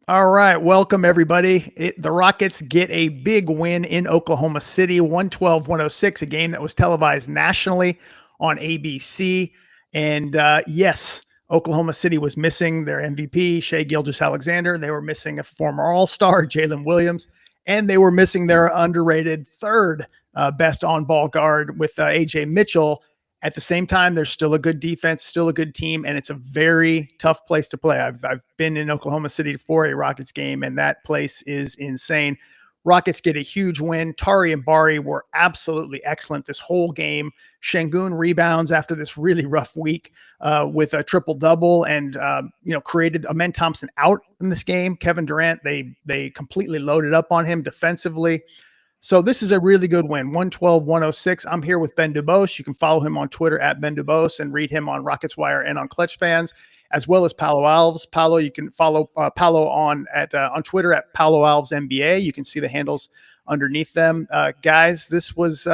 All right, welcome everybody. The Rockets get a big win in Oklahoma City, 112-106, a game that was televised nationally on ABC. And yes, Oklahoma City was missing their MVP, Shai Gilgeous-Alexander. They were missing a former All-Star, Jalen Williams, and they were missing their underrated third best on-ball guard with Ajay Mitchell. At the same time, there's still a good defense, still a good team, and it's a very tough place to play. I've been in Oklahoma City for a Rockets game, and that place is insane. Rockets get a huge win. Tari and Bari were absolutely excellent this whole game. Şengün rebounds after this really rough week with a triple-double and, created Amen Thompson out in this game. Kevin Durant, they completely loaded up on him defensively. So this is a really good win, 112-106. I'm here with Ben DuBose. You can follow him on Twitter at Ben DuBose and read him on Rockets Wire and on ClutchFans, as well as Paulo Alves. Paulo, you can follow Paulo on Twitter at Paulo Alves NBA. You can see the handles underneath them. Guys, this was,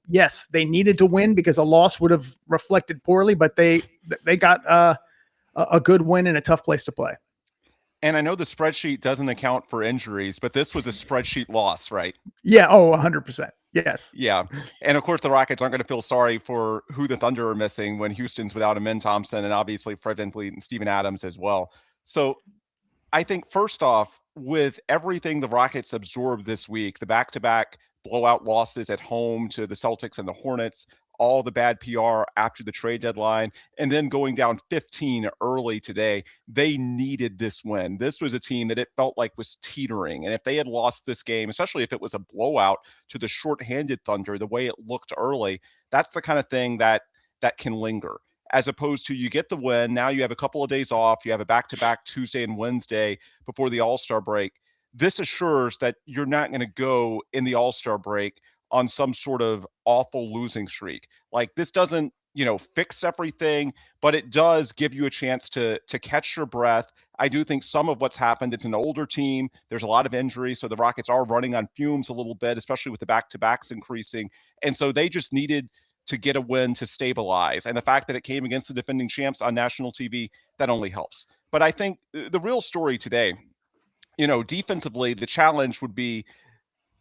yes, they needed to win because a loss would have reflected poorly, but they got a good win in a tough place to play. And I know the spreadsheet doesn't account for injuries, but this was a spreadsheet loss, right? Yeah. Oh, 100%. Yes. Yeah. And of course, the Rockets aren't going to feel sorry for who the Thunder are missing when Houston's without Amen Thompson and obviously Fred VanVleet and Steven Adams as well. So I think first off, with everything the Rockets absorbed this week, the back-to-back blowout losses at home to the Celtics and the Hornets, all the bad PR after the trade deadline, and then going down 15 early today, they needed this win. This was a team that it felt like was teetering. And if they had lost this game, especially if it was a blowout to the shorthanded Thunder, the way it looked early, that's the kind of thing that can linger. As opposed to you get the win, now you have a couple of days off, you have a back-to-back Tuesday and Wednesday before the All-Star break. This assures that you're not going to go in the All-Star break on some sort of awful losing streak. Like this doesn't, fix everything, but it does give you a chance to catch your breath. I do think some of what's happened, it's an older team. There's a lot of injuries, so the Rockets are running on fumes a little bit, especially with the back-to-backs increasing. And so they just needed to get a win to stabilize. And the fact that it came against the defending champs on national TV, that only helps. But I think the real story today, defensively, the challenge would be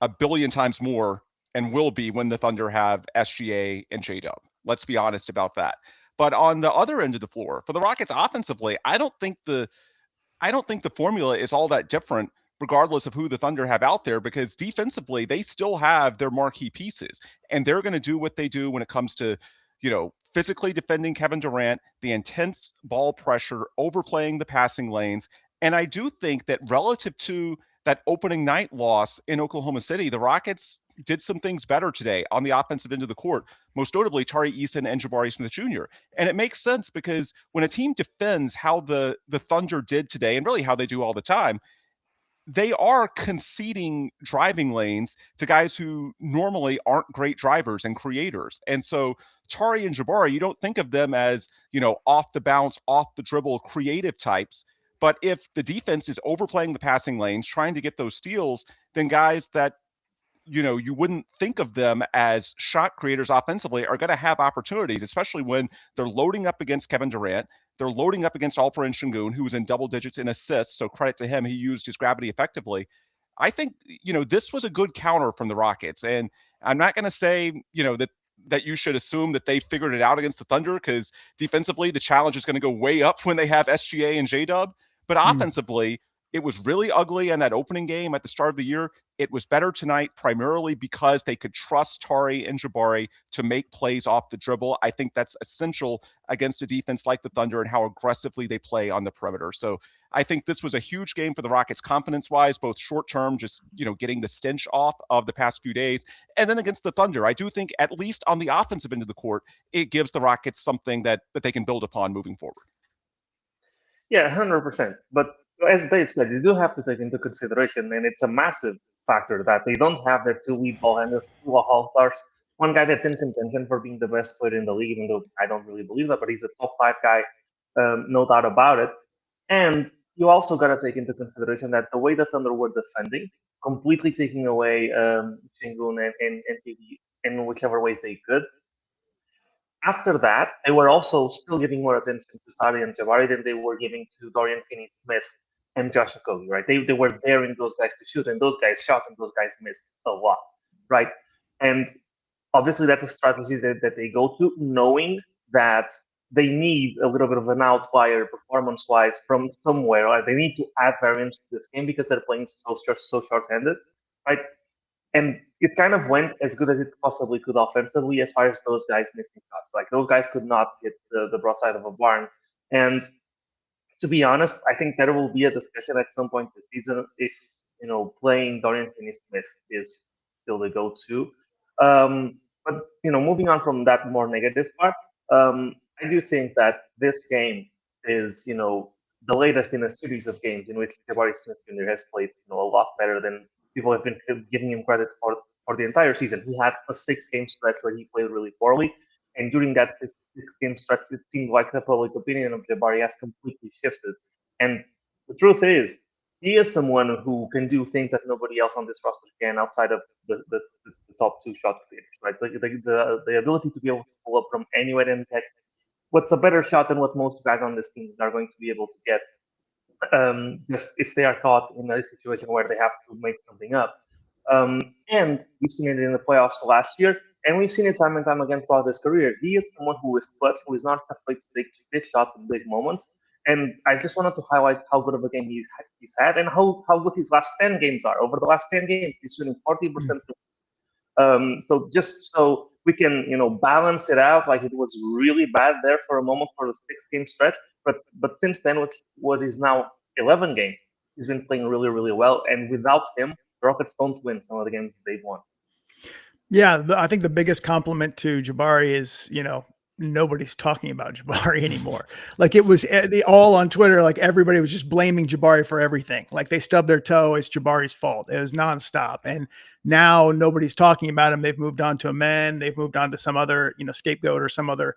a billion times more and will be when the Thunder have SGA and J-Dub. Let's be honest about that. But on the other end of the floor, for the Rockets offensively, I don't think the formula is all that different regardless of who the Thunder have out there, because defensively, they still have their marquee pieces. And they're going to do what they do when it comes to, physically defending Kevin Durant, the intense ball pressure, overplaying the passing lanes. And I do think that relative to that opening night loss in Oklahoma City, the Rockets did some things better today on the offensive end of the court, most notably Tari Eason and Jabari Smith Jr. And it makes sense because when a team defends how the Thunder did today, and really how they do all the time, they are conceding driving lanes to guys who normally aren't great drivers and creators. And so Tari and Jabari, you don't think of them as, off the bounce, off the dribble, creative types. But if the defense is overplaying the passing lanes, trying to get those steals, then guys that, you wouldn't think of them as shot creators offensively are going to have opportunities, especially when they're loading up against Kevin Durant. They're loading up against Alperen Şengün, who was in double digits in assists. So credit to him. He used his gravity effectively. I think, this was a good counter from the Rockets. And I'm not going to say, that you should assume that they figured it out against the Thunder, because defensively, the challenge is going to go way up when they have SGA and J-Dub. But offensively, it was really ugly in that opening game at the start of the year. It was better tonight primarily because they could trust Tari and Jabari to make plays off the dribble. I think that's essential against a defense like the Thunder and how aggressively they play on the perimeter. So I think this was a huge game for the Rockets confidence-wise, both short-term, just, getting the stench off of the past few days, and then against the Thunder. I do think, at least on the offensive end of the court, it gives the Rockets something that they can build upon moving forward. Yeah, 100%. But as Dave said, you do have to take into consideration, and it's a massive factor, that they don't have their two lead ball handlers, two all-stars. One guy that's in contention for being the best player in the league, even though I don't really believe that, but he's a top 5 guy, no doubt about it. And you also got to take into consideration that the way the Thunder were defending, completely taking away Şengün and KD in whichever ways they could. After that, they were also still giving more attention to Tari and Jabari than they were giving to Dorian Finney-Smith and Josh Okogie, right? They were daring those guys to shoot, and those guys shot, and those guys missed a lot, right? And obviously, that's a strategy that they go to, knowing that they need a little bit of an outlier performance-wise from somewhere. Right? They need to add variance to this game because they're playing so short-handed, right? And it kind of went as good as it possibly could offensively as far as those guys missing shots. Like those guys could not hit the broadside of a barn. And to be honest, I think there will be a discussion at some point this season if playing Dorian Finney-Smith is still the go-to. But moving on from that more negative part, I do think that this game is the latest in a series of games in which Jabari Smith Jr. has played a lot better than people have been giving him credit for the entire season. He had a 6-game stretch where he played really poorly. And during that six-game stretch, it seemed like the public opinion of Jabari has completely shifted. And the truth is, he is someone who can do things that nobody else on this roster can outside of the top 2 shot creators, right? The ability to be able to pull up from anywhere and catch what's a better shot than what most guys on this team are going to be able to get, just if they are caught in a situation where they have to make something up. And we've seen it in the playoffs last year, and we've seen it time and time again throughout his career. He is someone who is clutch, who is not afraid to take big shots in big moments. And I just wanted to highlight how good of a game he's had and how good his last 10 games are. Over the last 10 games, he's shooting 40%. So just so we can, balance it out, like it was really bad there for a moment for the 6-game stretch. But since then, with what is now 11 games, he's been playing really, really well. And without him, the Rockets don't win some of the games they've won. Yeah, I think the biggest compliment to Jabari is, nobody's talking about Jabari anymore. Like it was all on Twitter, like everybody was just blaming Jabari for everything. Like they stubbed their toe, it's Jabari's fault. It was nonstop. And now nobody's talking about him. They've moved on to Amen. They've moved on to some other, scapegoat or some other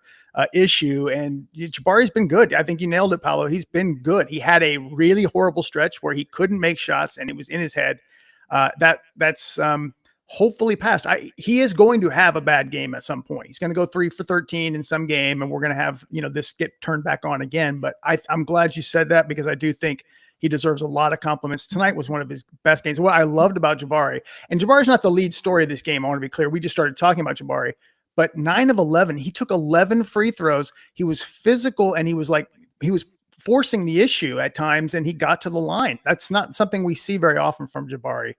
issue. And Jabari's been good. I think you nailed it, Paulo. He's been good. He had a really horrible stretch where he couldn't make shots and it was in his head. That's hopefully past. He is going to have a bad game at some point. He's going to go 3 for 13 in some game, and we're going to have this get turned back on again. But I'm glad you said that because I do think he deserves a lot of compliments. Tonight was one of his best games. What I loved about Jabari, and Jabari's not the lead story of this game. I want to be clear. We just started talking about Jabari, but 9 of 11, he took 11 free throws. He was physical, and he was forcing the issue at times, and he got to the line. That's not something we see very often from Jabari.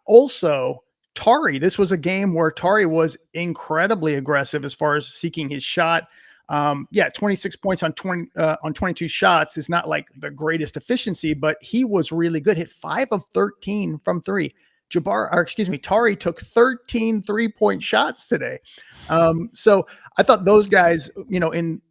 Also, Tari, this was a game where Tari was incredibly aggressive as far as seeking his shot. 26 points on 22 shots is not like the greatest efficiency, but he was really good. Hit 5 of 13 from 3. Tari took 13 3-point shots today. So I thought those guys, in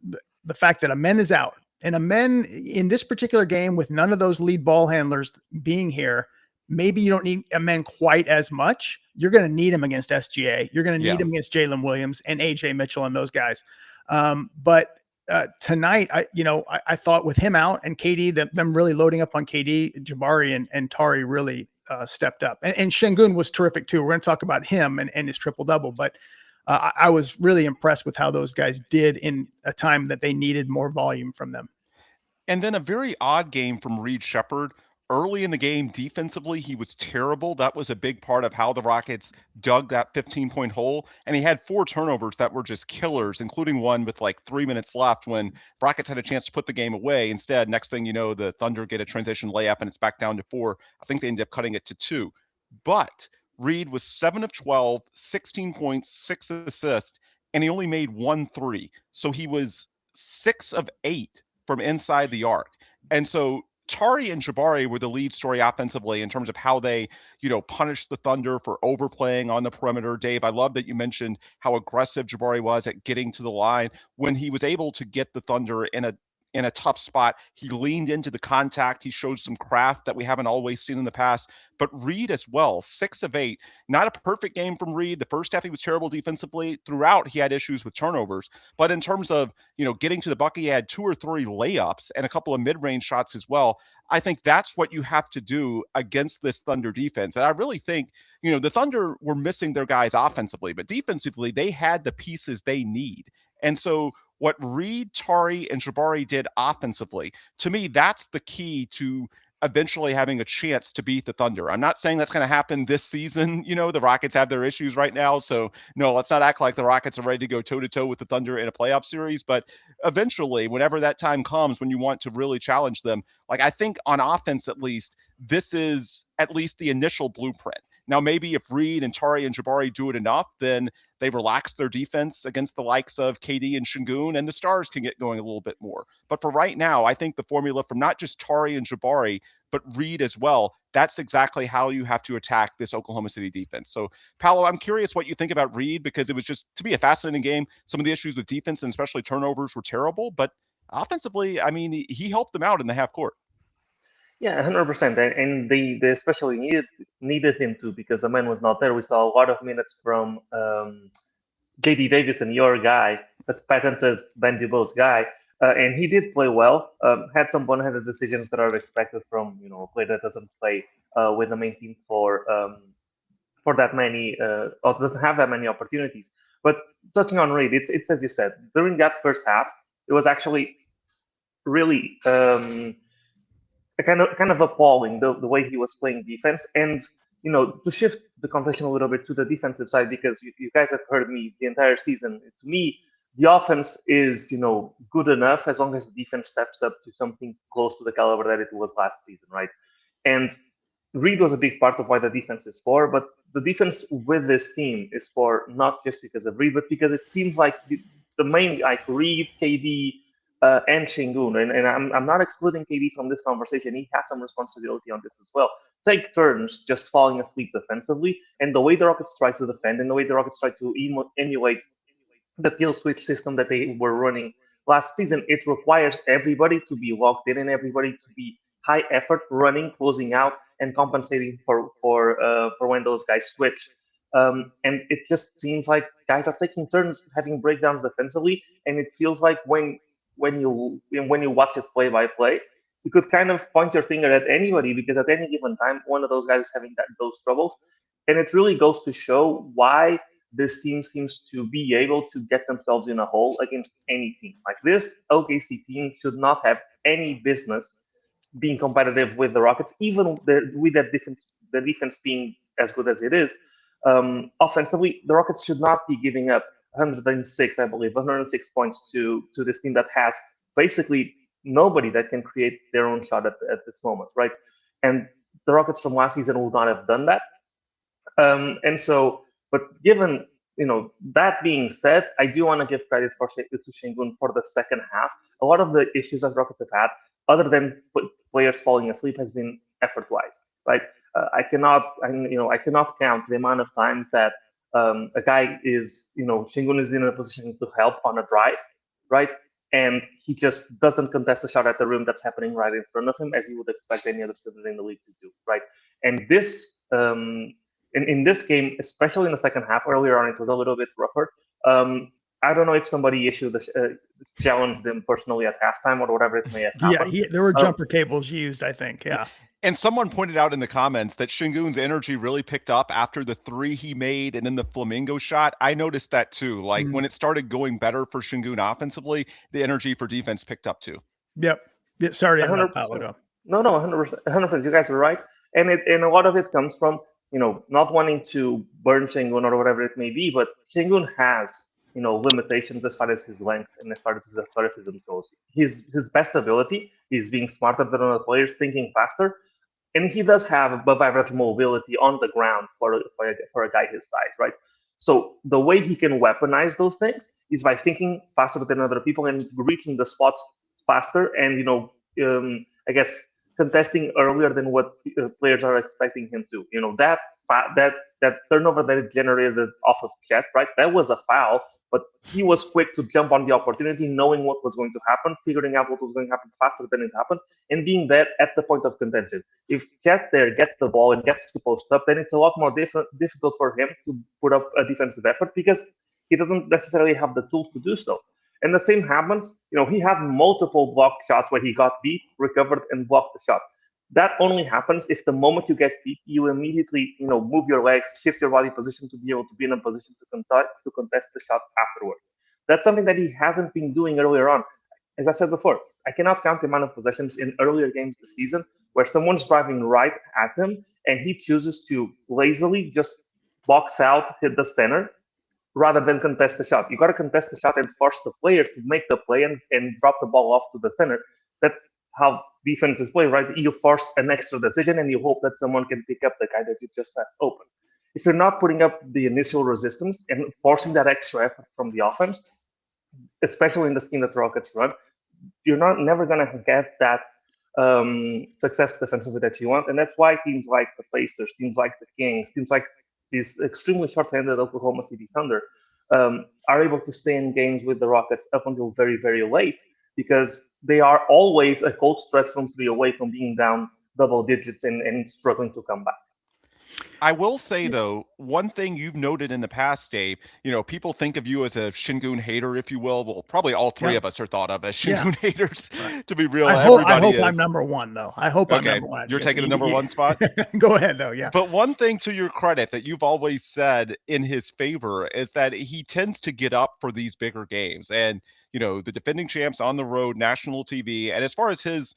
the fact that Amen is out, and Amen in this particular game with none of those lead ball handlers being here, maybe you don't need Amen quite as much. You're going to need him against SGA. You're going to need him against Jalen Williams and Ajay Mitchell and those guys. But tonight, I thought with him out and KD, them really loading up on KD, Jabari and Tari really stepped up. And Şengün was terrific too. We're going to talk about him and his triple-double. But I was really impressed with how those guys did in a time that they needed more volume from them. And then a very odd game from Reed Sheppard. Early in the game, defensively, he was terrible. That was a big part of how the Rockets dug that 15-point hole. And he had 4 turnovers that were just killers, including one with like 3 minutes left when Rockets had a chance to put the game away. Instead, next thing you know, the Thunder get a transition layup and it's back down to 4. I think they ended up cutting it to 2. But Reed was 7 of 12, 16 points, 6 assists, and he only made 1 3. So he was 6 of 8 from inside the arc. And so Tari and Jabari were the lead story offensively in terms of how they, punished the Thunder for overplaying on the perimeter. Dave, I love that you mentioned how aggressive Jabari was at getting to the line. When he was able to get the Thunder in a tough spot, he leaned into the contact. He showed some craft that we haven't always seen in the past. But Reed as well, 6 of 8. Not a perfect game from Reed. The first half, he was terrible defensively. Throughout, he had issues with turnovers. But in terms of, getting to the bucket, he had 2 or 3 layups and a couple of mid-range shots as well. I think that's what you have to do against this Thunder defense. And I really think, the Thunder were missing their guys offensively, but defensively, they had the pieces they need. And so what Reed, Tari, and Jabari did offensively, to me, that's the key to eventually having a chance to beat the Thunder. I'm not saying that's going to happen this season. The Rockets have their issues right now. So no, let's not act like the Rockets are ready to go toe to toe with the Thunder in a playoff series. But eventually, whenever that time comes, when you want to really challenge them, like I think on offense, at least, this is at least the initial blueprint. Now, maybe if Reed and Tari and Jabari do it enough, then they relax their defense against the likes of KD and Şengün, and the stars can get going a little bit more. But for right now, I think the formula from not just Tari and Jabari, but Reed as well, that's exactly how you have to attack this Oklahoma City defense. So, Paulo, I'm curious what you think about Reed, because it was just, to me, a fascinating game. Some of the issues with defense and especially turnovers were terrible, but offensively, I mean, he helped them out in the half court. Yeah, 100%. And they especially needed him to, because the man was not there. We saw a lot of minutes from JD Davison, your guy, that patented Ben DuBose guy. And he did play well. Had some one-handed decisions that are expected from a player that doesn't play with the main team for that many or doesn't have that many opportunities. But touching on Reed, it's as you said, during that first half, it was actually really kind of appalling the way he was playing defense. And to shift the conversation a little bit to the defensive side, because you guys have heard me the entire season. To me, the offense is good enough as long as the defense steps up to something close to the caliber that it was last season, right? And Reed was a big part of why the defense is for, but the defense with this team is for not just because of Reed, but because it seems like the main, like Reed, KD, and Şengün, and I'm not excluding KD from this conversation. He has some responsibility on this as well. Take turns just falling asleep defensively, and the way the Rockets try to defend, and the way the Rockets try to emulate the kill switch system that they were running last season, it requires everybody to be locked in and everybody to be high effort, running, closing out, and compensating for when those guys switch. And it just seems like guys are taking turns having breakdowns defensively, and it feels like when you watch it play by play, you could kind of point your finger at anybody, because at any given time, one of those guys is having those troubles. And it really goes to show why this team seems to be able to get themselves in a hole against any team. Like, this OKC team should not have any business being competitive with the Rockets, even with that defense, the defense being as good as it is. Offensively, the Rockets should not be giving up 106, I believe, 106 points to this team that has basically nobody that can create their own shot at this moment, right? And the Rockets from last season would not have done that. But given that being said, I do want to give credit to Şengün for the second half. A lot of the issues that Rockets have had, other than players falling asleep, has been effort-wise. Right? I cannot count the amount of times that a guy is, Şengün is in a position to help on a drive, right? And he just doesn't contest a shot at the rim that's happening right in front of him, as you would expect any other center in the league to do, right? And this, in this game, especially in the second half, earlier on, it was a little bit rougher. I don't know if somebody challenged him personally at halftime or whatever it may have happened. Yeah, there were jumper cables used, I think. Yeah. And someone pointed out in the comments that Şengün's energy really picked up after the three he made and then the flamingo shot. I noticed that too. Like, when it started going better for Şengün offensively, the energy for defense picked up too. Yep. Sorry to interrupt, Paulo. No, 100%. You guys are right. And a lot of it comes from, not wanting to burn Şengün or whatever it may be, but Şengün has, limitations as far as his length and as far as his athleticism goes. His best ability is being smarter than other players, thinking faster. And he does have above average mobility on the ground for a guy his size, right? So the way he can weaponize those things is by thinking faster than other people and reaching the spots faster, and I guess contesting earlier than what players are expecting him to. That turnover that it generated off of Chet, right? That was a foul, but he was quick to jump on the opportunity, knowing what was going to happen, figuring out what was going to happen faster than it happened, and being there at the point of contention. If Chet there gets the ball and gets to post up, then it's a lot more difficult for him to put up a defensive effort, because he doesn't necessarily have the tools to do so. And the same happens, he had multiple blocked shots where he got beat, recovered, and blocked the shot. That only happens if the moment you get beat, you immediately, move your legs, shift your body position to be able to be in a position to contest the shot afterwards. That's something that he hasn't been doing earlier on. As I said before, I cannot count the amount of possessions in earlier games this season where someone's driving right at him and he chooses to lazily just box out, hit the center, rather than contest the shot. You got to contest the shot and force the player to make the play and drop the ball off to the center. That's how defenses play, right? You force an extra decision and you hope that someone can pick up the guy that you just left open. If you're not putting up the initial resistance and forcing that extra effort from the offense, especially in the scheme that the Rockets run, you're never going to get that success defensively that you want. And that's why teams like the Pacers, teams like the Kings, teams like these extremely short-handed Oklahoma City Thunder are able to stay in games with the Rockets up until very, very late, because they are always a cold stretch from 3 away from being down double digits and struggling to come back. I will say, though, one thing you've noted in the past, Dave, people think of you as a Şengün hater, if you will. Well, probably all three of us are thought of as Şengün haters, to be real. I hope I'm number one, though. I hope I'm number one. You're taking the number one spot? Go ahead, though, yeah. But one thing to your credit that you've always said in his favor is that he tends to get up for these bigger games. And, the defending champs on the road, national TV. And as far as his,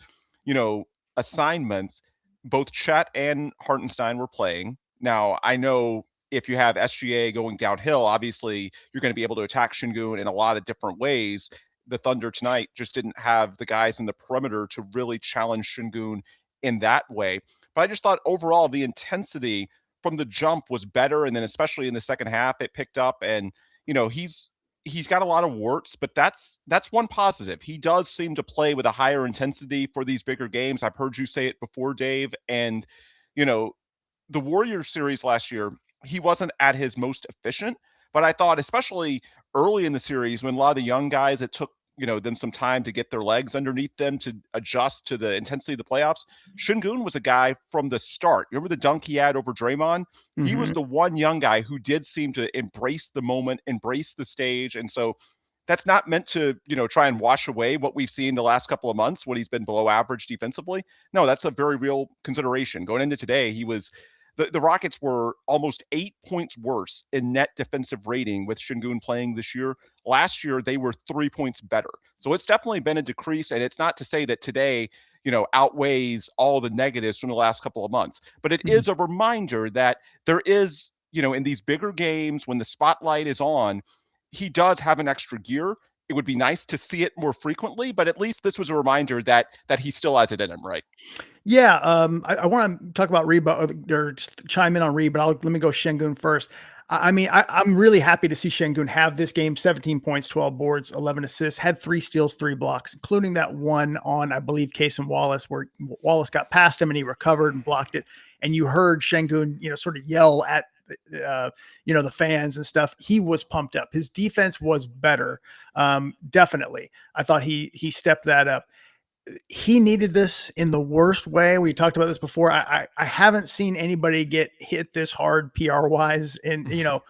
assignments, both Chet and Hartenstein were playing. Now, I know if you have SGA going downhill, obviously you're going to be able to attack Şengün in a lot of different ways. The Thunder tonight just didn't have the guys in the perimeter to really challenge Şengün in that way. But I just thought overall the intensity from the jump was better. And then especially in the second half, it picked up. And, he's got a lot of warts, but that's one positive. He does seem to play with a higher intensity for these bigger games. I've heard you say it before, Dave. And, the Warriors series last year, he wasn't at his most efficient, but I thought especially early in the series when a lot of the young guys, it took, them some time to get their legs underneath them to adjust to the intensity of the playoffs. Şengün was a guy from the start. Remember the dunk he had over Draymond? Mm-hmm. He was the one young guy who did seem to embrace the moment, embrace the stage. And so that's not meant to, try and wash away what we've seen the last couple of months when he's been below average defensively. No, that's a very real consideration. Going into today, he was the Rockets were almost 8 points worse in net defensive rating with Şengün playing this year. Last year, they were 3 points better. So it's definitely been a decrease. And it's not to say that today, outweighs all the negatives from the last couple of months. But it is a reminder that there is, in these bigger games, when the spotlight is on, he does have an extra gear. It would be nice to see it more frequently, but at least this was a reminder that he still has it in him, right? Yeah, I want to talk about Reed, or just chime in on Reed, but let me go Şengün first. I'm really happy to see Şengün have this game: 17 points, 12 boards, 11 assists, had 3 steals, 3 blocks, including that one on, I believe, Cason Wallace, where Wallace got past him and he recovered and blocked it. And you heard Şengün, sort of yell at the fans and stuff. He was pumped up. His defense was better. Definitely. I thought he stepped that up. He needed this in the worst way. We talked about this before. I haven't seen anybody get hit this hard PR wise in a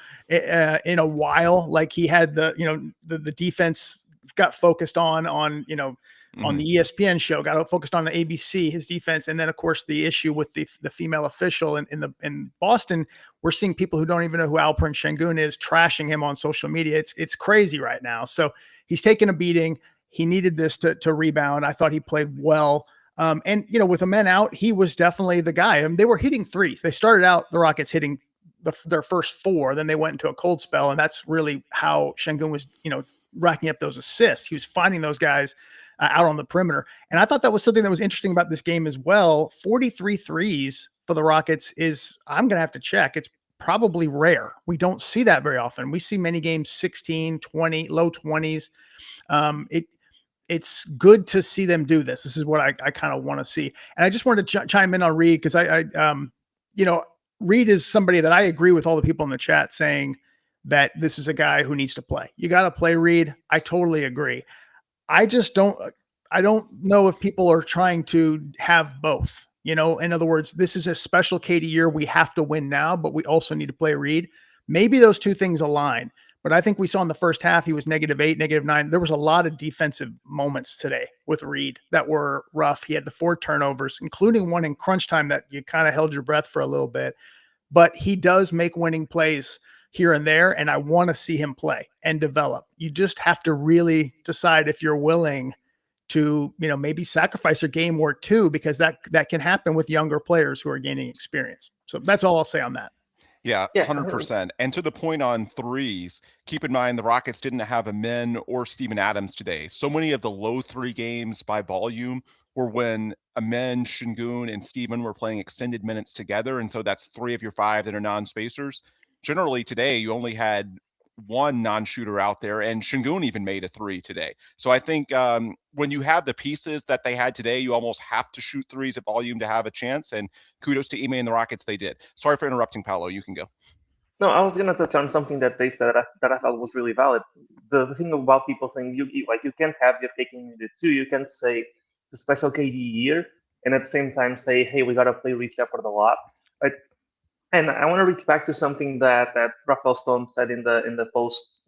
while. Like he had the defense got focused on on the ESPN show, got focused on the ABC, his defense. And then of course the issue with the female official in Boston, we're seeing people who don't even know who Alperen Şengün is trashing him on social media. It's crazy right now. So he's taken a beating. He needed this to rebound. I thought he played well. And with Amen out, he was definitely the guy. I mean, they were hitting threes. They started out, the Rockets, hitting their first 4. Then they went into a cold spell. And that's really how Şengün was, racking up those assists. He was finding those guys out on the perimeter. And I thought that was something that was interesting about this game as well. 43 threes for the Rockets is, I'm going to have to check. It's probably rare. We don't see that very often. We see many games 16, 20, low 20s. It's good to see them do this. This is what I kind of want to see. And I just wanted to chime in on Reed because Reed is somebody that I agree with all the people in the chat saying that this is a guy who needs to play. You got to play Reed. I totally agree. I don't know if people are trying to have both. In other words, this is a special KD year. We have to win now, but we also need to play Reed. Maybe those two things align. But I think we saw in the first half, he was -8, -9. There was a lot of defensive moments today with Reed that were rough. He had the 4 turnovers, including one in crunch time that you kind of held your breath for a little bit. But he does make winning plays here and there, and I want to see him play and develop. You just have to really decide if you're willing to, maybe sacrifice a game or two, because that can happen with younger players who are gaining experience. So that's all I'll say on that. Yeah, 100%. And to the point on threes, keep in mind the Rockets didn't have Amen or Steven Adams today. So many of the low three games by volume were when Amen, Şengün, and Steven were playing extended minutes together. And so that's 3 of your 5 that are non-spacers. Generally today, you only had one non-shooter out there, and Şengün even made a 3 today. So I think when you have the pieces that they had today, you almost have to shoot threes at volume to have a chance. And kudos to Ime and the Rockets, they did. Sorry for interrupting, Paulo. You can go. No, I was gonna touch on something that they said that I thought was really valid. The thing about people saying you can't have your cake and eat it too. You can say it's a special KD year, and at the same time say, hey, we gotta play Reed Sheppard a lot, right? And I want to reach back to something that Rafael Stone said in the post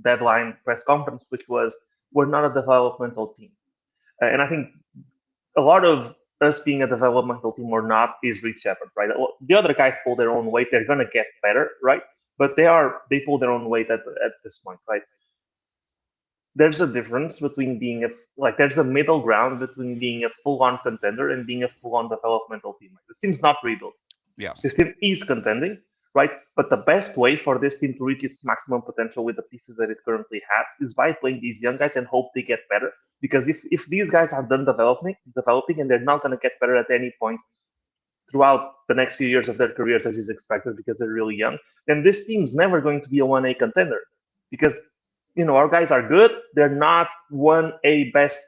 deadline press conference, which was, we're not a developmental team. And I think a lot of us being a developmental team or not is Reed Sheppard, right? The other guys pull their own weight. They're going to get better, right? But they pull their own weight at this point, right? There's a difference between being there's a middle ground between being a full-on contender and being a full-on developmental team. This team's not rebuilt. Yeah. This team is contending, right? But the best way for this team to reach its maximum potential with the pieces that it currently has is by playing these young guys and hope they get better. Because if these guys are done developing and they're not going to get better at any point throughout the next few years of their careers as is expected because they're really young, then this team's never going to be a 1A contender. Because our guys are good. They're not 1A best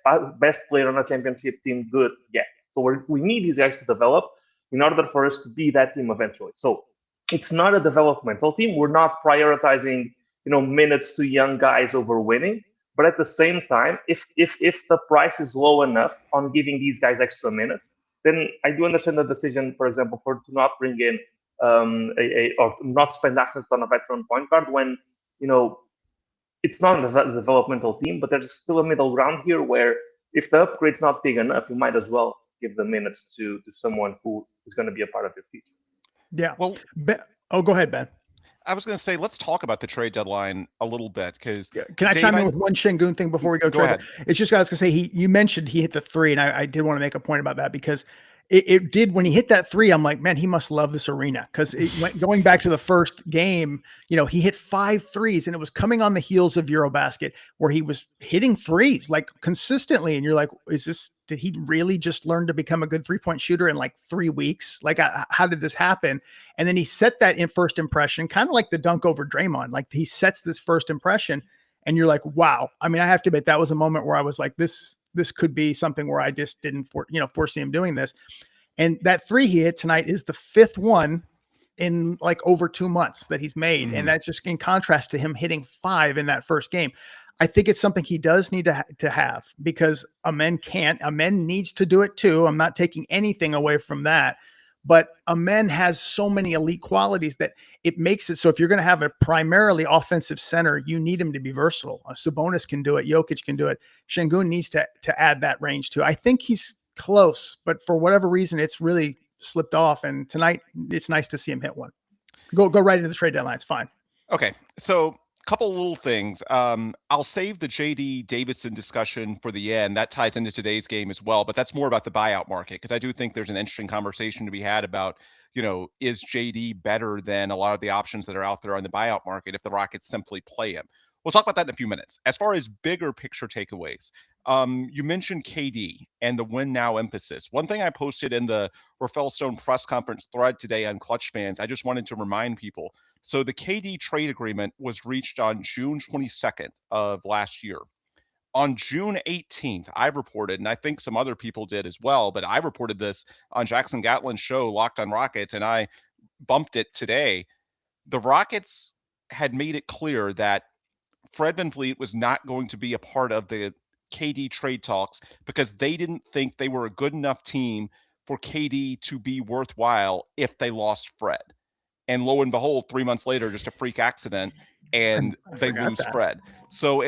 player on a championship team good yet. So we need these guys to develop in order for us to be that team eventually. So it's not a developmental team. We're not prioritizing, minutes to young guys over winning. But at the same time, if the price is low enough on giving these guys extra minutes, then I do understand the decision, for example, to not bring in or not spend assets on a veteran point guard when, it's not a developmental team, but there's still a middle ground here where if the upgrade's not big enough, you might as well give the minutes to someone who is going to be a part of your future. Yeah. Well, go ahead, Ben. I was going to say, let's talk about the trade deadline a little bit, because can I chime in with one Şengün thing before we go? Go ahead. It's just, I was going to say, you mentioned he hit the 3, and I did want to make a point about that, because it did, when he hit that 3, I'm like, man, he must love this arena, because going back to the first game, he hit 5 threes, and it was coming on the heels of Eurobasket, where he was hitting threes like consistently, and you're like, did he really just learn to become a good 3-point shooter in like 3 weeks? Like, how did this happen? And then he set that first impression, kind of like the dunk over Draymond. Like, he sets this first impression, and you're like, wow. I mean, I have to admit, that was a moment where I was like, this could be something where I just didn't foresee him doing this. And that 3 he hit tonight is the 5th one in like over 2 months that he's made. Mm-hmm. And that's just in contrast to him hitting 5 in that first game. I think it's something he does need to have, because Amen needs to do it too. I'm not taking anything away from that, but Amen has so many elite qualities that it makes it so if you're going to have a primarily offensive center, you need him to be versatile. Sabonis can do it. Jokic can do it. Şengün needs to add that range too. I think he's close, but for whatever reason, it's really slipped off. And tonight, it's nice to see him hit one. Go right into the trade deadline. It's fine. Okay, so couple little things. I'll save the JD Davison discussion for the end. That ties into today's game as well, but that's more about the buyout market, because I do think there's an interesting conversation to be had about, is JD better than a lot of the options that are out there on the buyout market if the Rockets simply play him? We'll talk about that in a few minutes. As far as bigger picture takeaways, you mentioned KD and the win now emphasis. One thing I posted in the Rafael Stone press conference thread today on ClutchFans, I just wanted to remind people. So the KD trade agreement was reached on June 22nd of last year. On June 18th, I reported, and I think some other people did as well, but I reported this on Jackson Gatlin's show, Locked on Rockets, and I bumped it today. The Rockets had made it clear that Fred VanVleet was not going to be a part of the KD trade talks because they didn't think they were a good enough team for KD to be worthwhile if they lost Fred. And lo and behold, 3 months later, just a freak accident, and they lose Fred. So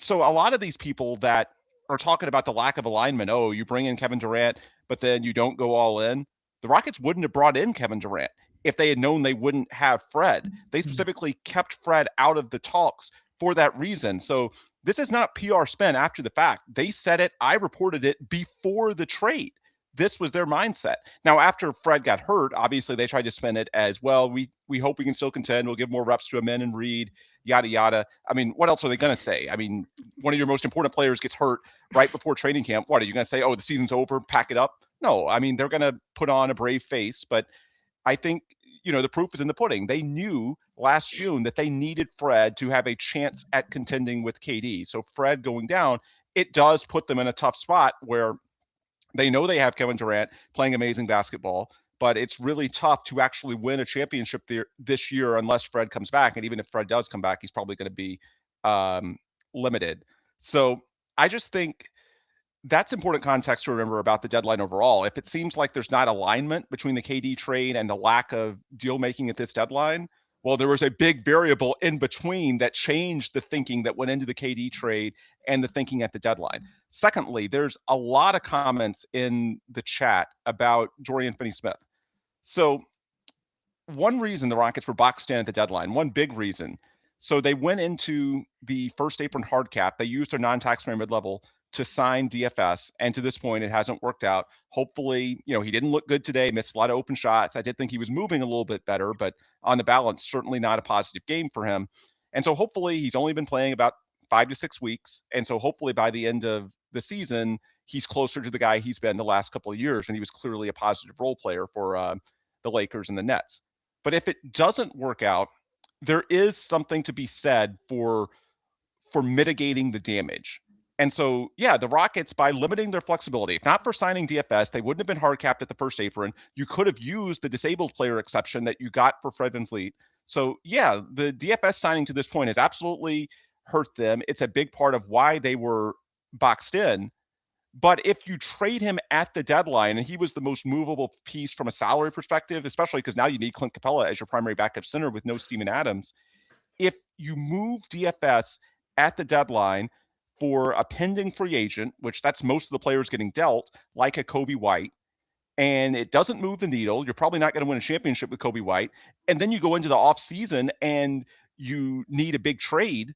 a lot of these people that are talking about the lack of alignment, oh, you bring in Kevin Durant, but then you don't go all in. The Rockets wouldn't have brought in Kevin Durant if they had known they wouldn't have Fred. They specifically kept Fred out of the talks for that reason. So This is not PR spin after the fact. They said it. I reported it before the trade. This was their mindset. Now, after Fred got hurt, obviously they tried to spin it as well. We hope we can still contend. We'll give more reps to Amen and Reed, yada, yada. I mean, what else are they going to say? I mean, one of your most important players gets hurt right before training camp. What are you going to say? Oh, the season's over, pack it up? No, I mean, they're going to put on a brave face, but I think, the proof is in the pudding. They knew last June that they needed Fred to have a chance at contending with KD. So Fred going down, it does put them in a tough spot where they know they have Kevin Durant playing amazing basketball, but it's really tough to actually win a championship this year unless Fred comes back. And even if Fred does come back, he's probably going to be limited. So I just think that's important context to remember about the deadline overall. If it seems like there's not alignment between the KD trade and the lack of deal making at this deadline, well, there was a big variable in between that changed the thinking that went into the KD trade and the thinking at the deadline. Secondly, there's a lot of comments in the chat about Dorian Finney-Smith. So one reason the Rockets were boxed in at the deadline, one big reason. So they went into the first apron hard cap. They used their non-taxpayer mid-level to sign DFS. And to this point, it hasn't worked out. Hopefully, he didn't look good today, missed a lot of open shots. I did think he was moving a little bit better, but on the balance, certainly not a positive game for him. And so hopefully he's only been playing about 5 to 6 weeks. And so hopefully by the end of the season, he's closer to the guy he's been the last couple of years. And he was clearly a positive role player for the Lakers and the Nets. But if it doesn't work out, there is something to be said for mitigating the damage. And so, yeah, the Rockets, by limiting their flexibility, if not for signing DFS, they wouldn't have been hard capped at the first apron. You could have used the disabled player exception that you got for Fred VanVleet. So, yeah, the DFS signing to this point has absolutely hurt them. It's a big part of why they were boxed in. But if you trade him at the deadline, and he was the most movable piece from a salary perspective, especially because now you need Clint Capella as your primary backup center with no Steven Adams. If you move DFS at the deadline for a pending free agent, which that's most of the players getting dealt, like a Kobe White, and it doesn't move the needle, you're probably not going to win a championship with Kobe White. And then you go into the offseason and you need a big trade.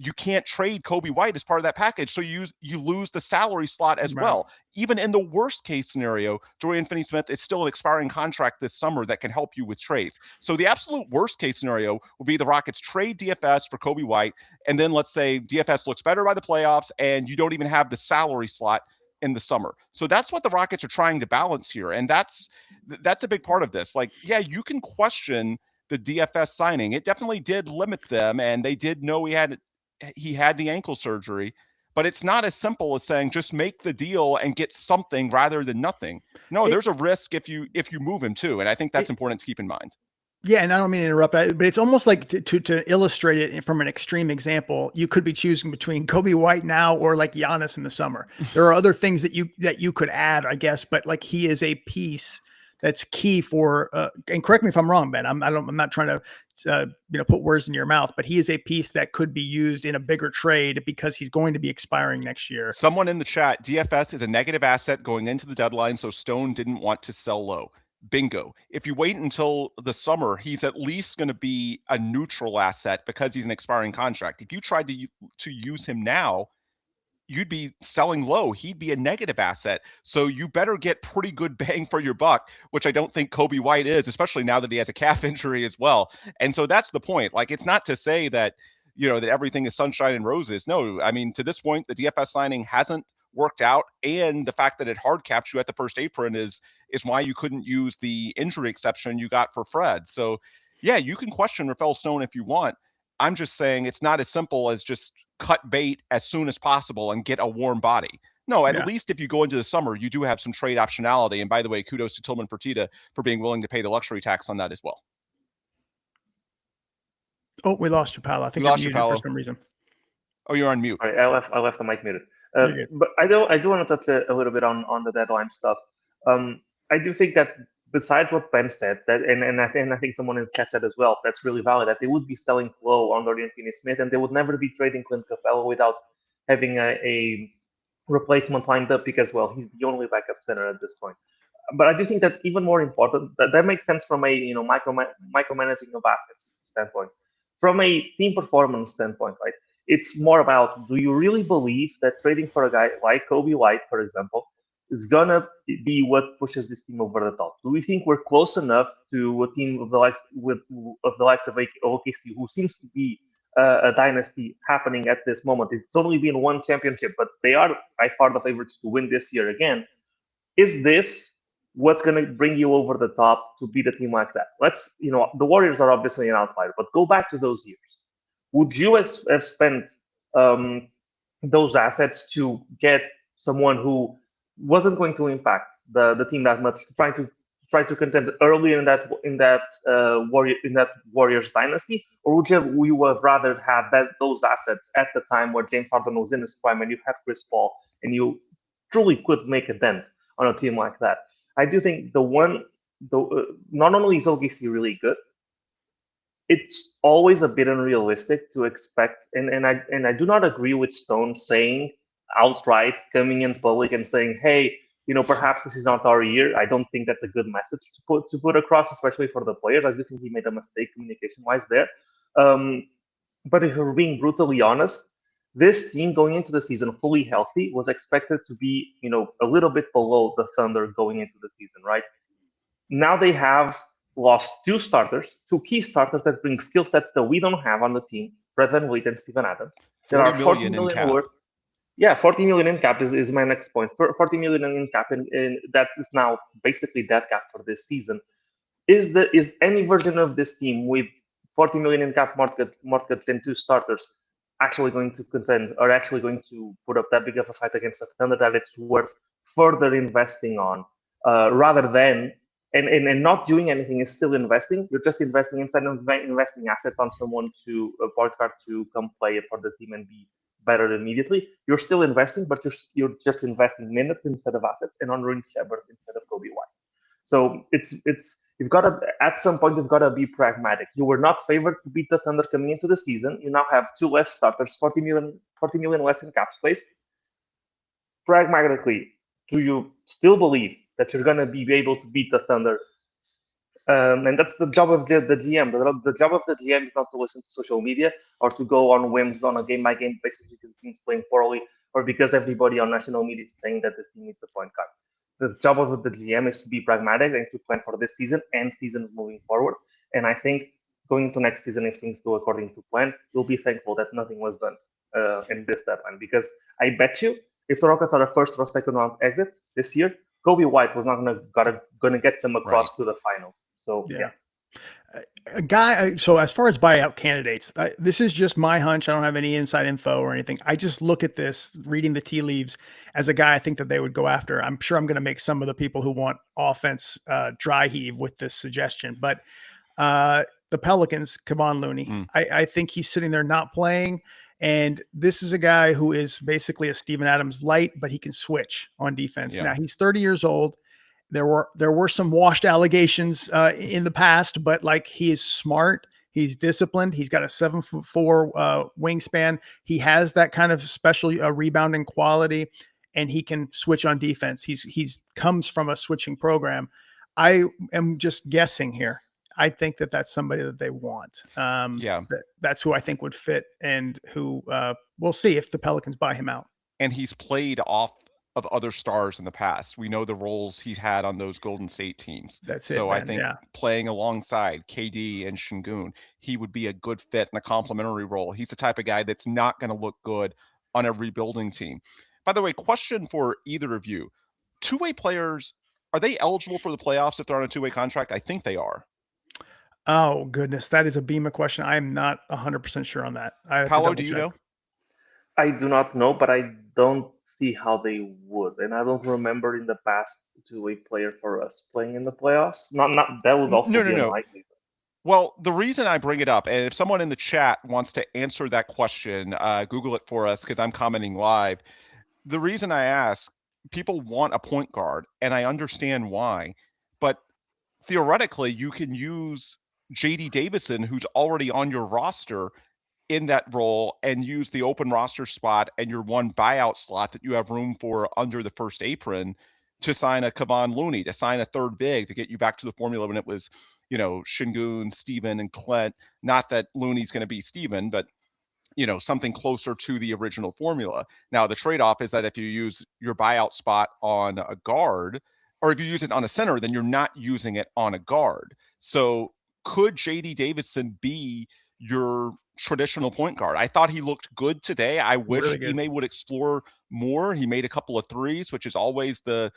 You can't trade Kobe White as part of that package. So you lose the salary slot as well. Even in the worst case scenario, Dorian Finney-Smith is still an expiring contract this summer that can help you with trades. So the absolute worst case scenario would be the Rockets trade DFS for Kobe White. And then let's say DFS looks better by the playoffs and you don't even have the salary slot in the summer. So that's what the Rockets are trying to balance here. And that's a big part of this. Like, yeah, you can question the DFS signing. It definitely did limit them. And they did know he had the ankle surgery, but it's not as simple as saying just make the deal and get something rather than nothing. No, there's a risk if you move him too, and I think that's important to keep in mind. Yeah, and I don't mean to interrupt, but it's almost like to illustrate it from an extreme example, you could be choosing between Kobe White now or like Giannis in the summer. There are other things that you could add, I guess, but like he is a piece that's key for, and correct me if I'm wrong, Ben. I'm not trying to, put words in your mouth, but he is a piece that could be used in a bigger trade because he's going to be expiring next year. Someone in the chat, DFS is a negative asset going into the deadline, so Stone didn't want to sell low. Bingo. If you wait until the summer, he's at least going to be a neutral asset because he's an expiring contract. If you tried to use him now, you'd be selling low. He'd be a negative asset. So you better get pretty good bang for your buck, which I don't think Kobe White is, especially now that he has a calf injury as well. And so that's the point. Like, it's not to say that, that everything is sunshine and roses. No, I mean, to this point, the DFS signing hasn't worked out. And the fact that it hard capped you at the first apron is why you couldn't use the injury exception you got for Fred. So yeah, you can question Rafael Stone if you want. I'm just saying it's not as simple as just cut bait as soon as possible and get a warm body. No, at least if you go into the summer, you do have some trade optionality. And by the way, kudos to Tillman Fertitta for being willing to pay the luxury tax on that as well. Oh, we lost you, Paulo. I think we lost you, Paulo, for some reason. Oh, you're on mute. All right, I left the mic muted. But I do want to touch a little bit on the deadline stuff. I do think that besides what Ben said, that and I think someone in the chat said as well, that's really valid, that they would be selling low on Dorian Finney-Smith, and they would never be trading Clint Capella without having a replacement lined up because, well, he's the only backup center at this point. But I do think that even more important, that makes sense from a micromanaging of assets standpoint. From a team performance standpoint, right? It's more about, do you really believe that trading for a guy like Kobe White, for example, is gonna be what pushes this team over the top? Do we think we're close enough to a team of the likes of OKC, who seems to be a dynasty happening at this moment? It's only been one championship, but they are by far the favorites to win this year again. Is this what's going to bring you over the top to beat a team like that? The Warriors are obviously an outlier, but go back to those years. Would you have spent those assets to get someone who wasn't going to impact the team that much, try to contend early in that Warriors dynasty, or would you have rather had those assets at the time where James Harden was in his prime and you have Chris Paul and you truly could make a dent on a team like that? I do think not only is OKC really good, it's always a bit unrealistic to expect, and I do not agree with Stone saying outright, coming in public and saying, hey, perhaps this is not our year. I don't think that's a good message to put across, especially for the players. I do think he made a mistake communication-wise there. But if we're being brutally honest, this team going into the season fully healthy was expected to be, a little bit below the Thunder going into the season, right? Now they have lost two key starters that bring skill sets that we don't have on the team, Fred VanVleet and Steven Adams. There are 40 million worth. Yeah, 40 million in cap is my next point. 40 million in cap, and that is now basically dead cap for this season. Is any version of this team with 40 million in cap market and two starters actually going to contend, or actually going to put up that big of a fight against the Thunder that it's worth further investing on, rather than and not doing anything is still investing. You're just investing instead of investing assets on someone to a point guard to come play it for the team and be better immediately. You're still investing, but you're just investing minutes instead of assets, and on Reed Sheppard instead of Kobe White. So you've got to, at some point, you've got to be pragmatic. You were not favored to beat the Thunder coming into the season. You now have two less starters, 40 million less in cap space. Pragmatically, do you still believe that you're going to be able to beat the Thunder? And that's the job of the GM. The job of the GM is not to listen to social media or to go on whims on a game-by-game basis because the team's playing poorly or because everybody on national media is saying that this team needs a point guard. The job of the GM is to be pragmatic and to plan for this season and seasons moving forward. And I think going into next season, if things go according to plan, you'll be thankful that nothing was done in this deadline. Because I bet you, if the Rockets are a first or second round exit this year, Kobe White was not going to get them across to the finals. So yeah. A guy. So as far as buyout candidates, this is just my hunch. I don't have any inside info or anything. I just look at this, reading the tea leaves, as a guy I think that they would go after. I'm sure I'm going to make some of the people who want offense dry heave with this suggestion, but the Pelicans, Kevon Looney. I think he's sitting there not playing. And this is a guy who is basically a Steven Adams light, but he can switch on defense. Yeah. Now he's 30 years old. There were some washed allegations in the past, but like, he is smart. He's disciplined. He's got a 7'4" wingspan. He has that kind of special rebounding quality, and he can switch on defense. He's comes from a switching program. I am just guessing here. I think that that's somebody that they want. That's who I think would fit, and who we'll see if the Pelicans buy him out. And he's played off of other stars in the past. We know the roles he's had on those Golden State teams. That's it. So I think playing alongside KD and Şengün, he would be a good fit in a complementary role. He's the type of guy that's not going to look good on a rebuilding team. By the way, question for either of you. Two-way players, are they eligible for the playoffs if they're on a two-way contract? I think they are. Oh, goodness. That is a Bima question. I am not 100% sure on that. Paulo, do you know? I do not know, but I don't see how they would. And I don't remember in the past two-way player for us playing in the playoffs. Not that would also be unlikely. Well, the reason I bring it up, and if someone in the chat wants to answer that question, Google it for us because I'm commenting live. The reason I ask, people want a point guard, and I understand why. But theoretically, you can use J.D. Davison, who's already on your roster, in that role, and use the open roster spot and your one buyout slot that you have room for under the first apron to sign a Kevon Looney, to sign a third big, to get you back to the formula when it was, Şengün, Steven, and Clint. Not that Looney's going to be Steven, but something closer to the original formula. Now, the trade-off is that if you use your buyout spot on a guard, or if you use it on a center, then you're not using it on a guard. So could JD Davison be your traditional point guard? I thought he looked good today. I wish Ime would explore more. He made a couple of threes, which is always the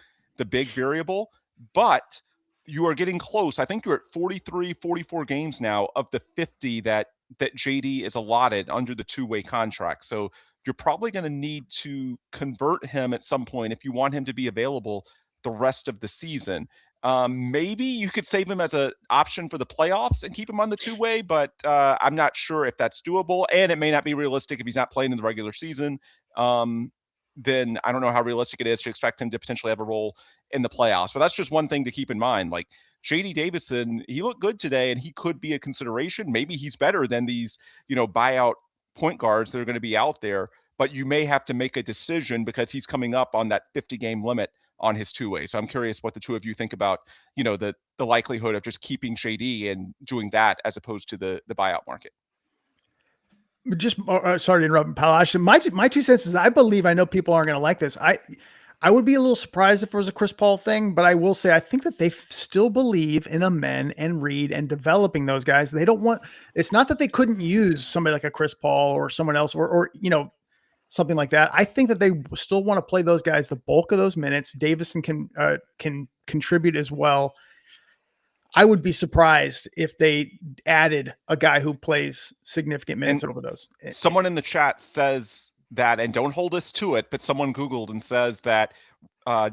big variable, but you are getting close. I think you're at 43, 44 games now of the 50 that JD is allotted under the two-way contract. So you're probably going to need to convert him at some point if you want him to be available the rest of the season. Maybe you could save him as an option for the playoffs and keep him on the two-way, but I'm not sure if that's doable, and it may not be realistic if he's not playing in the regular season. Then I don't know how realistic it is to expect him to potentially have a role in the playoffs. But that's just one thing to keep in mind. Like JD Davison, he looked good today, and he could be a consideration. Maybe he's better than these, buyout point guards that are going to be out there, but you may have to make a decision because he's coming up on that 50-game limit on his two-way. So I'm curious what the two of you think about, the likelihood of just keeping JD and doing that as opposed to the buyout market. Just sorry to interrupt, Paulo. My 2 cents is I know people aren't going to like this. I would be a little surprised if it was a Chris Paul thing, but I will say I think that they still believe in Amen and Reed and developing those guys. They don't want. It's not that they couldn't use somebody like a Chris Paul or someone else or something like that. I think that they still want to play those guys the bulk of those minutes. Davison can contribute as well. I would be surprised if they added a guy who plays significant minutes over those. Someone in the chat says that, and don't hold us to it, but someone Googled and says that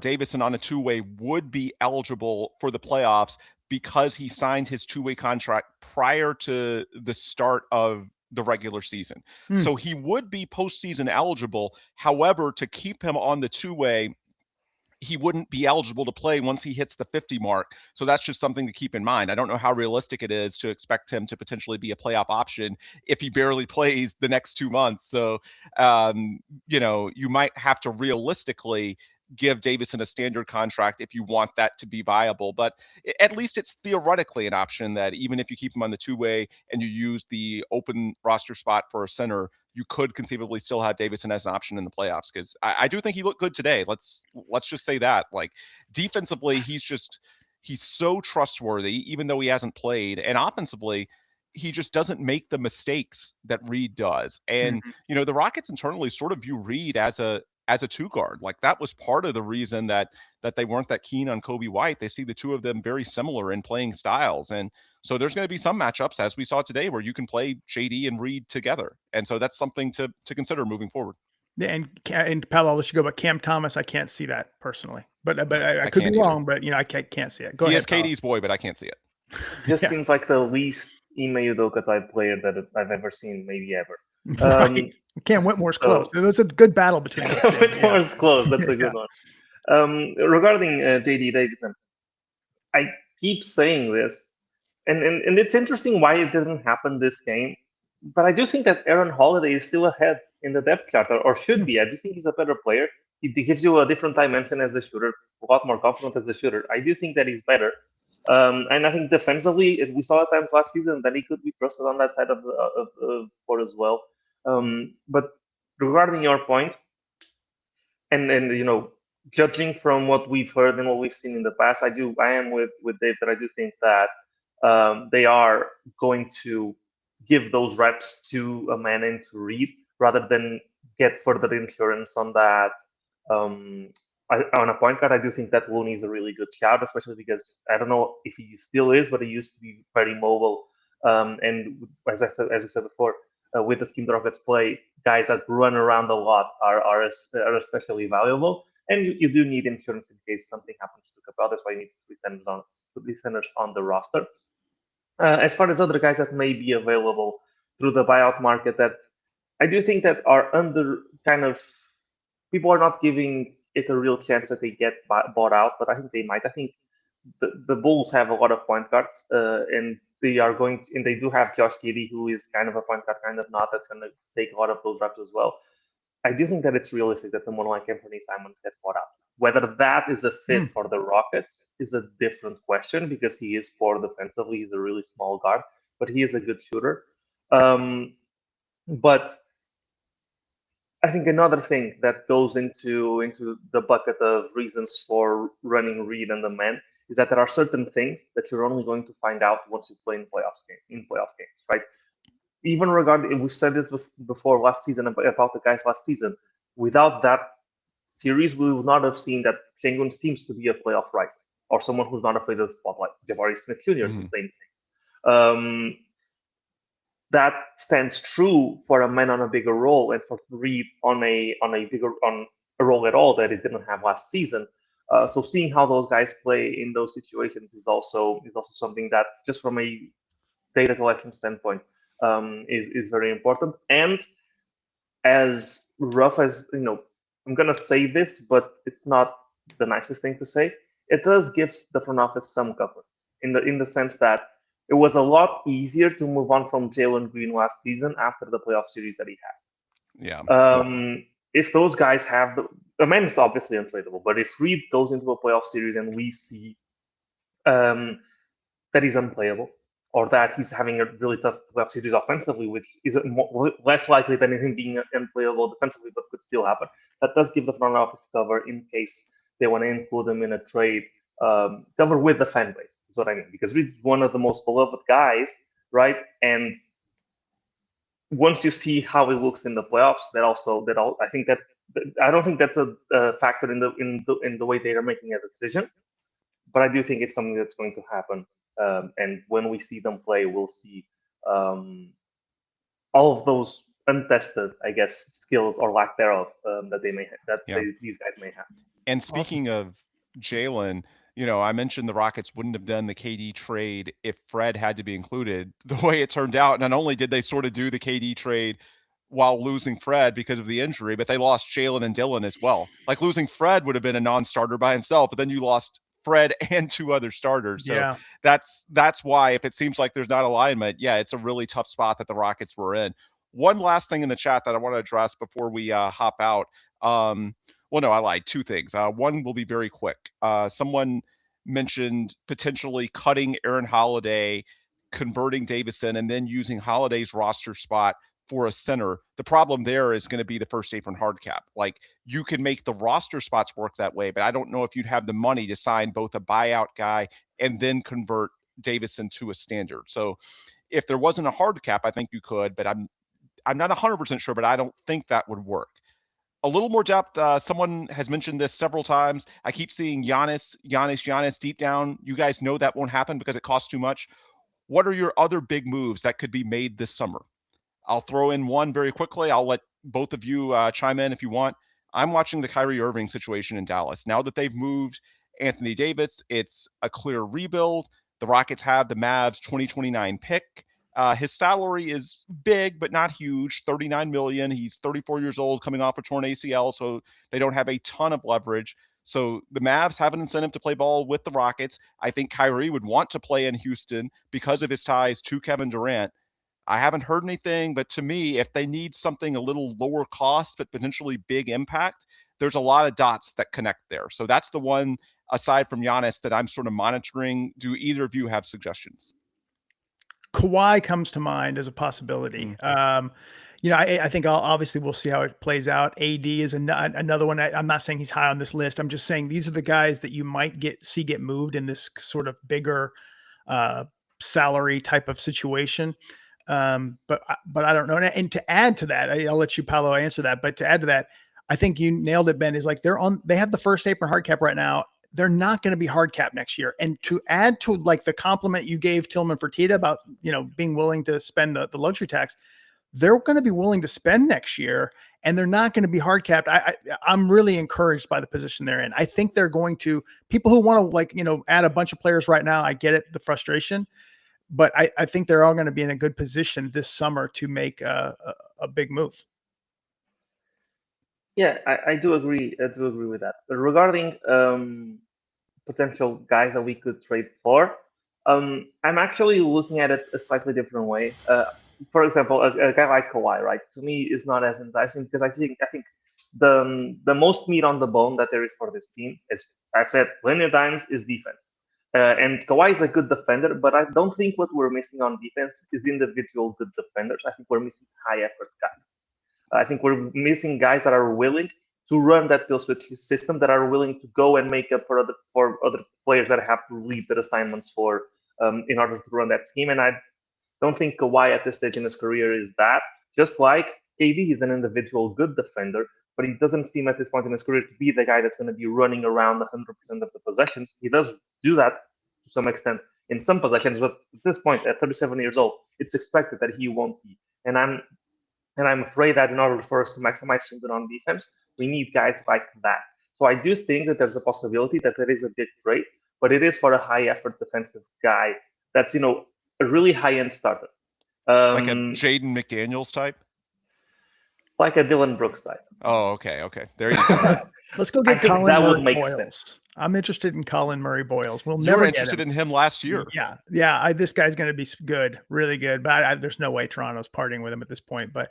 Davison on a two-way would be eligible for the playoffs because he signed his two-way contract prior to the start of the regular season. So he would be postseason eligible. However, to keep him on the two-way, he wouldn't be eligible to play once he hits the 50 mark. So that's just something to keep in mind. I don't know how realistic it is to expect him to potentially be a playoff option if he barely plays the next 2 months. So, you might have to realistically give Davison a standard contract if you want that to be viable. But at least it's theoretically an option that even if you keep him on the two-way and you use the open roster spot for a center, you could conceivably still have Davison as an option in the playoffs. Because I do think he looked good today. Let's just say that. Like defensively, he's so trustworthy, even though he hasn't played. And offensively, he just doesn't make the mistakes that Reed does. And, the Rockets internally sort of view Reed as a two guard. Like that was part of the reason that they weren't that keen on Kobe White. They see the two of them very similar in playing styles. And so there's going to be some matchups, as we saw today, where you can play JD and Reed together. And so that's something to consider moving forward. Yeah, and Paulo, I'll let you go, but Cam Thomas, I can't see that personally. But I could be wrong, but I can't see it. Go ahead. He is KD's boy, but I can't see it. Just seems like the least Ime Udoka type player that I've ever seen, maybe ever. Right. Cam Whitmore's close. There's a good battle between them. Whitmore's close. That's a good one. Regarding JD Davison, I keep saying this, and it's interesting why it didn't happen this game. But I do think that Aaron Holiday is still ahead in the depth chart, or should be. I do think he's a better player. He gives you a different dimension as a shooter, a lot more confident as a shooter. I do think that he's better. And I think defensively, we saw at times last season that he could be trusted on that side of the court as well. But regarding your point, and judging from what we've heard and what we've seen in the past, I am with Dave that I do think that they are going to give those reps to Amen and to Reed rather than get further insurance on that. On a point guard, I do think that Looney is a really good shout, especially because I don't know if he still is, but he used to be very mobile. And as we said before, with the scheme the Rockets play, guys that run around a lot are especially valuable. And you do need insurance in case something happens to Capel. That's why you need three centers on the roster. As far as other guys that may be available through the buyout market, that I do think that are under kind of people are not giving it a real chance that they get bought out, but I think they might. I think the Bulls have a lot of point guards, and they do have Josh Giddey, who is kind of a point guard, kind of not. That's going to take a lot of those reps as well. I do think that it's realistic that someone like Anthony Simons gets bought out. Whether that is a fit for the Rockets is a different question because he is poor defensively. He's a really small guard, but he is a good shooter. But I think another thing that goes into the bucket of reasons for running Reed and the man is that there are certain things that you're only going to find out once you play in playoff games, right? Even regarding, we said this before last season about the guys last season. Without that series, we would not have seen that Sengun seems to be a playoff rising or someone who's not afraid of the spotlight. Jabari Smith Jr. The same thing. That stands true for a man on a bigger role and for Reed on a role at all that he didn't have last season. So seeing how those guys play in those situations is also something that, just from a data collection standpoint, is very important. And as rough as, I'm gonna say this, but it's not the nicest thing to say. It does give the front office some cover in the sense that it was a lot easier to move on from Jalen Green last season after the playoff series that he had. Yeah. If those guys have the man is obviously untradeable, but if Reed goes into a playoff series and we see that he's unplayable, or that he's having a really tough playoff series offensively, which is less likely than him being unplayable defensively, but could still happen. That does give the front office cover in case they want to include him in a trade. Cover with the fan base is what I mean, because Reed's one of the most beloved guys, right? And once you see how he looks in the playoffs, I don't think that's a factor in the way they are making a decision, but I do think it's something that's going to happen. And when we see them play, we'll see all of those untested, I guess, skills or lack thereof that they may these guys may have. And speaking of Jalen, I mentioned the Rockets wouldn't have done the KD trade if Fred had to be included. The way it turned out, not only did they sort of do the KD trade while losing Fred because of the injury, but they lost Jalen and Dylan as well. Like, losing Fred would have been a non-starter by himself, but then you lost Fred and two other starters. So that's why, if it seems like there's not alignment, it's a really tough spot that the Rockets were in. One last thing in the chat that I want to address before we hop out. Well, no, I lied. Two things. One will be very quick. Someone mentioned potentially cutting Aaron Holiday, converting Davison, and then using Holiday's roster spot for a center. The problem there is going to be the first apron hard cap. Like, you can make the roster spots work that way, but I don't know if you'd have the money to sign both a buyout guy and then convert Davison to a standard. So if there wasn't a hard cap, I think you could, but I'm not 100% sure, but I don't think that would work. A little more depth. Someone has mentioned this several times. I keep seeing Giannis deep down. You guys know that won't happen because it costs too much. What are your other big moves that could be made this summer? I'll throw in one very quickly. I'll let both of you chime in if you want. I'm watching the Kyrie Irving situation in Dallas. Now that they've moved Anthony Davis, it's a clear rebuild. The Rockets have the Mavs 2029 pick. His salary is big, but not huge, $39 million. He's 34 years old, coming off a torn ACL, so they don't have a ton of leverage. So the Mavs have an incentive to play ball with the Rockets. I think Kyrie would want to play in Houston because of his ties to Kevin Durant. I haven't heard anything, but to me, if they need something a little lower cost but potentially big impact, there's a lot of dots that connect there. So that's the one, aside from Giannis, that I'm sort of monitoring. Do either of you have suggestions? Kawhi comes to mind as a possibility. I think obviously we'll see how it plays out. AD is another one. I'm not saying he's high on this list. I'm just saying these are the guys that you might get moved in this sort of bigger salary type of situation. But I don't know. And to add to that, I'll let you, Paulo, answer that. But to add to that, I think you nailed it, Ben. Is like they have the first apron hard cap right now. They're not going to be hard cap next year. And to add to like the compliment you gave Tillman Fertitta about, being willing to spend the luxury tax, they're going to be willing to spend next year, and they're not going to be hard capped. I'm really encouraged by the position they're in. I think they're going to, people who want to add a bunch of players right now, I get it, the frustration, but I think they're all going to be in a good position this summer to make a big move. Yeah, I do agree. I do agree with that. But regarding potential guys that we could trade for, I'm actually looking at it a slightly different way. For example, a guy like Kawhi, right? To me, is not as enticing because I think the most meat on the bone that there is for this team, as I've said plenty of times, is defense. And Kawhi is a good defender, but I don't think what we're missing on defense is individual good defenders. I think we're missing high effort guys. I think we're missing guys that are willing to run that kill switch system, that are willing to go and make up for other players that have to leave their assignments for in order to run that scheme. And I don't think Kawhi at this stage in his career is that. Just like KD, he's an individual good defender, but he doesn't seem at this point in his career to be the guy that's going to be running around 100% of the possessions. He does do that to some extent in some possessions, but at this point, at 37 years old, it's expected that he won't be. And I'm afraid that in order for us to maximize Sengun on defense, we need guys like that. So I do think that there's a possibility that there is a big trade, but it is for a high effort defensive guy that's, a really high end starter. Like a Jaden McDaniels type? Like a Dylan Brooks type. Oh, okay. There you go. Let's go get Colin that Murray would make Boyles. Sense. I'm interested in Colin Murray Boyles. We'll You never were get interested him. in him last year. Yeah. This guy's going to be good, really good. But there's no way Toronto's parting with him at this point. But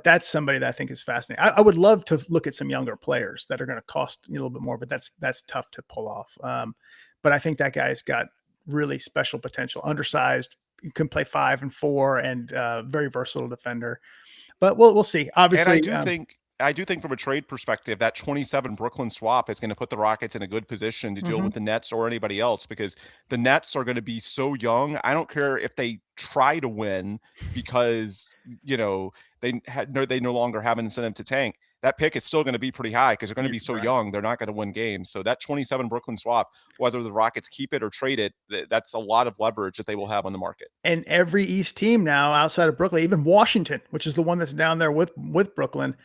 that's somebody that I think is fascinating. I would love to look at some younger players that are going to cost a little bit more, but that's tough to pull off. But I think that guy's got really special potential. Undersized, can play 5 and 4, and very versatile defender. But we'll see. Obviously, and I do think from a trade perspective, that 27 Brooklyn swap is going to put the Rockets in a good position to deal with the Nets or anybody else, because the Nets are going to be so young. I don't care if they try to win, because they no longer have an incentive to tank. That pick is still going to be pretty high because they're going to be so young. They're not going to win games. So that 27 Brooklyn swap, whether the Rockets keep it or trade it, that's a lot of leverage that they will have on the market. And every East team now outside of Brooklyn, even Washington, which is the one that's down there with Brooklyn,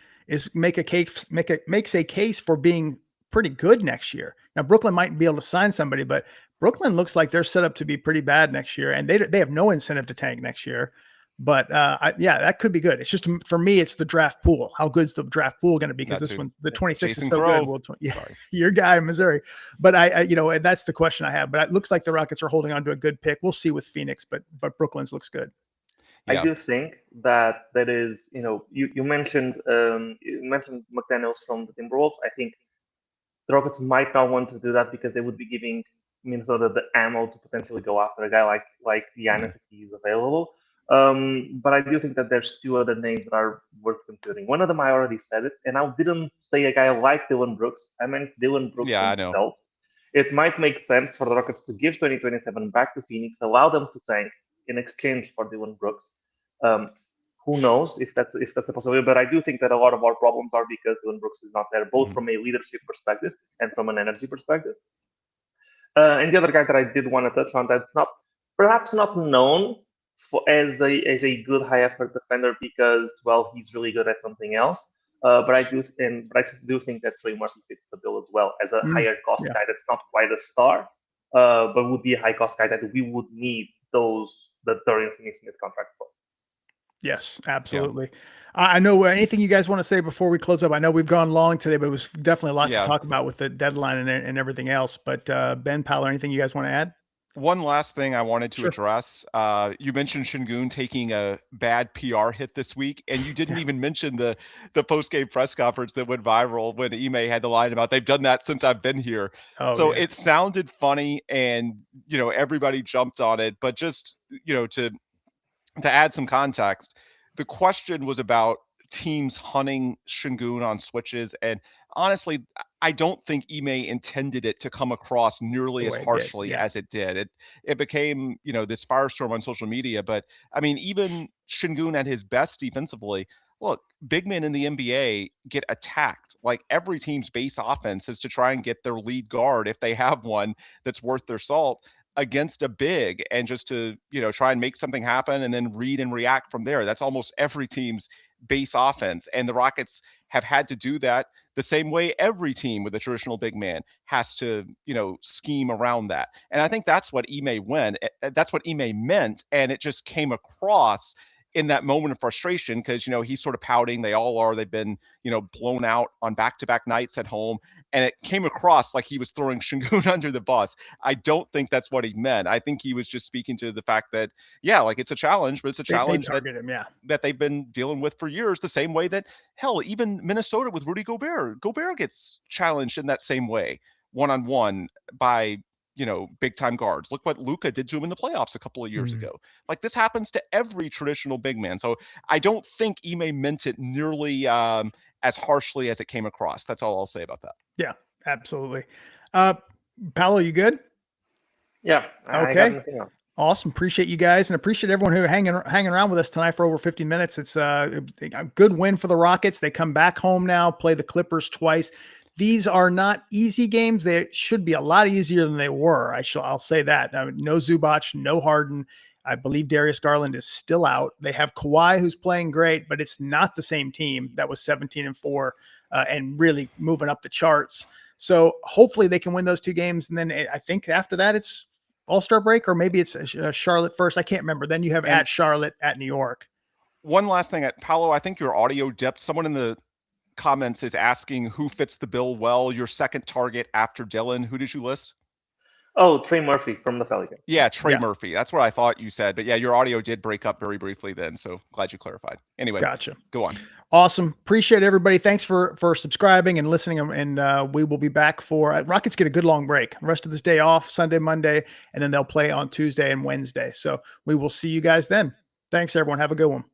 makes a case for being pretty good next year. Now Brooklyn might be able to sign somebody, but Brooklyn looks like they're set up to be pretty bad next year, and they have no incentive to tank next year. But that could be good. It's just, for me, it's the draft pool. How good's the draft pool going to be? Because this one, the 26 is so good. Well, your guy in Missouri. But that's the question I have. But it looks like the Rockets are holding on to a good pick. We'll see with Phoenix, but Brooklyn's looks good. Yeah. I do think that is, you mentioned McDaniels from the Timberwolves. I think the Rockets might not want to do that because they would be giving Minnesota the ammo to potentially go after a guy like Giannis if he's available. But I do think that there's 2 other names that are worth considering. One of them, I already said it, and I didn't say a guy like Dylan Brooks. I meant Dylan Brooks himself. It might make sense for the Rockets to give 2027 back to Phoenix, allow them to tank in exchange for Dylan Brooks. Who knows if that's a possibility? But I do think that a lot of our problems are because Dylan Brooks is not there, both from a leadership perspective and from an energy perspective. And the other guy that I did want to touch on, that's perhaps not known as a good high effort defender because, well, he's really good at something else. But I do think that Trey Murphy fits the bill as well as a higher cost guy that's not quite a star, but would be a high cost guy that we would need the Dorian Finney-Smith contract for. Yes, absolutely. Yeah. I know anything you guys want to say before we close up. I know we've gone long today, but it was definitely a lot to talk about with the deadline and everything else. But Ben, Paulo, anything you guys want to add? One last thing I wanted to address. You mentioned Şengün taking a bad PR hit this week, and you didn't even mention the post-game press conference that went viral when Ime had the line about they've done that since I've been here. It sounded funny, and everybody jumped on it. But just to add some context, the question was about teams hunting Şengün on switches, and honestly, I don't think Ime intended it to come across nearly as harshly as it did. It became, this firestorm on social media. But I mean, even Şengün at his best defensively, look, big men in the NBA get attacked. Like, every team's base offense is to try and get their lead guard, if they have one that's worth their salt, against a big, and just to, try and make something happen and then read and react from there. That's almost every team's base offense. And the Rockets have had to do that the same way every team with a traditional big man has to, scheme around that. And I think that's what That's what Ime meant. And it just came across in that moment of frustration because, he's sort of pouting. They all are. They've been, blown out on back-to-back nights at home. And it came across like he was throwing Şengün under the bus. I don't think that's what he meant. I think he was just speaking to the fact that, it's a challenge, but it's a challenge that they've been dealing with for years, the same way that, hell, even Minnesota with Rudy Gobert. Gobert gets challenged in that same way, one-on-one, by big time guards. Look what Luka did to him in the playoffs a couple of years ago. Like, this happens to every traditional big man. So I don't think Ime meant it nearly as harshly as it came across. That's all I'll say about that. Yeah, absolutely. Paulo, you good? Yeah. I got nothing else. Awesome. Appreciate you guys, and appreciate everyone who hanging around with us tonight for over 50 minutes. It's a good win for the Rockets. They come back home now, play the Clippers twice. These are not easy games. They should be a lot easier than they were. I'll say that. No Zubac, no Harden. I believe Darius Garland is still out. They have Kawhi, who's playing great, but it's not the same team that was 17-4 and really moving up the charts. So hopefully they can win those 2 games. And then I think after that, it's All-Star break, or maybe it's Charlotte first. I can't remember. Then you have at Charlotte, at New York. One last thing, Paulo, I think your audio dipped. Someone in the comments is asking who fits the bill well. Your second target after Dylan, who did you list? Oh, Trey Murphy from the Pelicans. Yeah, Trey Murphy. That's what I thought you said. But yeah, your audio did break up very briefly then. So glad you clarified. Anyway, gotcha. Go on. Awesome. Appreciate everybody. Thanks for subscribing and listening. And we will be back for Rockets get a good long break. The rest of this day off, Sunday, Monday, and then they'll play on Tuesday and Wednesday. So we will see you guys then. Thanks, everyone. Have a good one.